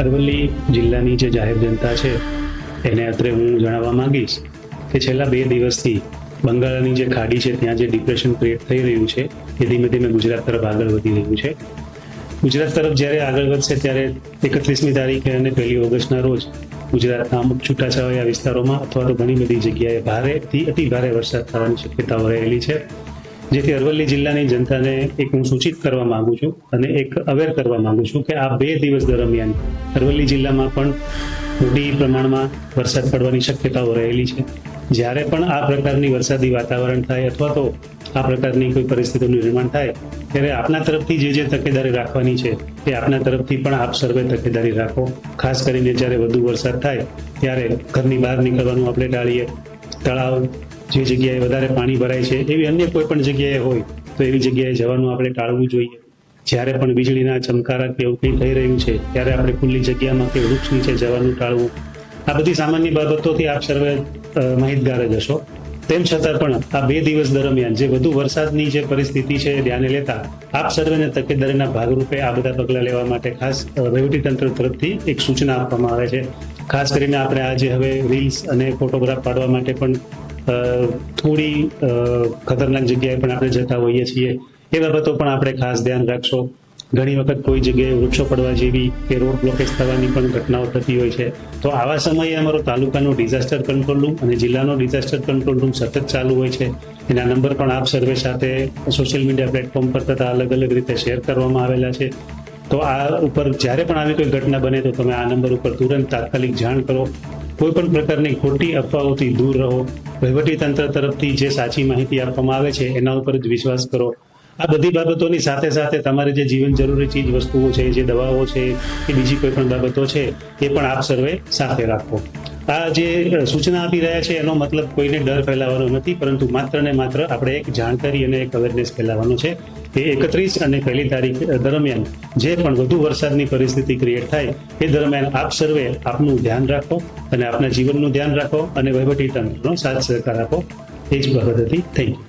અરવલ્લી જિલ્લાની જે જાહેર જનતા છે એને અત્રે હું જણાવવા માંગીશ કે છેલ્લા 2 દિવસથી બંગાળની જે ખાડી છે ત્યાં જે ડિપ્રેશન ક્રિએટ થઈ રહ્યું છે એ ધીમે ધીમે ગુજરાત તરફ આગળ વધી રહ્યું છે. ગુજરાત તરફ જ્યારે આગળ વધશે ત્યારે 31મી તારીખે અને 1 ઓગસ્ટના રોજ ગુજરાતના અમુક છૂટાછવાયા વિસ્તારોમાં અથવા તો ઘણી બધી જગ્યાએ ભારેથી અતિ ભારે વરસાદ થવાની શક્યતાઓ રહેલી છે. જેથી અરવલ્લી જિલ્લાની જનતાને એક હું સૂચિત કરવા માંગુ છું અને એક અવેર કરવા માંગુ છું કે આ 2 દિવસ દરમિયાન અરવલ્લી જિલ્લામાં પણ મોટી પ્રમાણમાં વરસાદ પડવાની શક્યતાઓ રહેલી છે. જ્યારે પણ આ પ્રકારની વરસાદી વાતાવરણ થાય અથવા તો આ પ્રકારની કોઈ પરિસ્થિતિનું નિર્માણ થાય ત્યારે આપના તરફથી જે તકેદારી રાખવાની છે એ આપના તરફથી પણ આપ સર્વે તકેદારી રાખો. ખાસ કરીને જ્યારે વધુ વરસાદ થાય ત્યારે ઘરની બહાર નીકળવાનું આપણે ટાળીએ. તળાવ જે જગ્યાએ વધારે પાણી ભરાય છે એવી અન્ય કોઈ પણ જગ્યાએ હોય તો એવી જગ્યાએ જવાનું આપણે ટાળવું જોઈએ. જ્યારે પણ વીજળીના ચમકારા કે એવું કંઈ થઈ રહ્યું છે ત્યારે આપણે ખુલ્લી જગ્યામાં કે વૃક્ષ નીચે જવાનું ટાળવું. આ બધી સામાન્ય બાબતોથી આપ સર્વે માહિતગાર જ હશો. તેમ છતાં પણ આ 2 દિવસ દરમિયાન જે વધુ વરસાદની જે પરિસ્થિતિ છે એ ધ્યાને લેતા આપ સર્વેને તકેદારીના ભાગરૂપે આ બધા પગલાં લેવા માટે ખાસ વહીવટીતંત્ર તરફથી એક સૂચના આપવામાં આવે છે. ખાસ કરીને આપણે આજે હવે રીલ્સ અને ફોટોગ્રાફ પાડવા માટે પણ થોડી ખતરનાક જગ્યાએ પણ આપણે જતા હોઈએ છીએ. એ બાબતો પણ આપણે ખાસ ધ્યાન રાખશો. ઘણી વખત કોઈ જગ્યાએ વૃક્ષો પડવા જેવી કે રોડ બ્લોકેજ થવાની પણ ઘટનાઓ થતી હોય છે. તો આવા સમયે અમારો તાલુકાનો ડિઝાસ્ટર કંટ્રોલ રૂમ અને જિલ્લાનો ડિઝાસ્ટર કંટ્રોલ રૂમ સતત ચાલુ હોય છે. એના નંબર પણ આપ સર્વે સાથે સોશિયલ મીડિયા પ્લેટફોર્મ પર તથા અલગ અલગ રીતે શેર કરવામાં આવેલા છે. તો આ ઉપર જ્યારે પણ આવી કોઈ ઘટના બને તો તમે આ નંબર ઉપર તુરંત તાત્કાલિક જાણ કરો. કોઈ પણ પ્રકારની ખોટી અફવાઓથી દૂર રહો. વહીવટીતંત્ર તરફથી જે સાચી માહિતી આપવામાં આવે છે એના ઉપર જ વિશ્વાસ કરો. આ બધી બાબતોની સાથે સાથે તમારે જે જીવન જરૂરી ચીજ વસ્તુઓ છે, જે દવાઓ છે કે બીજી કોઈ પણ બાબતો છે એ પણ આપ સર્વે સાથે રાખો. આ જે સૂચના આપી રહ્યા છે એનો મતલબ કોઈને ડર ફેલાવવાનો નથી, પરંતુ માત્ર ને માત્ર આપણે એક જાણકારી અને એક અવેરનેસ ફેલાવવાનો છે. એ 31 અને 1 તારીખ દરમિયાન જે પણ વધુ વરસાદની પરિસ્થિતિ ક્રિએટ થાય એ દરમિયાન આપ સર્વે આપનું ધ્યાન રાખો અને આપના જીવનનું ધ્યાન રાખો અને વહીવટીતંત્રનો સાથ સહકાર આપો. એ જ બાબત હતી. Thank you.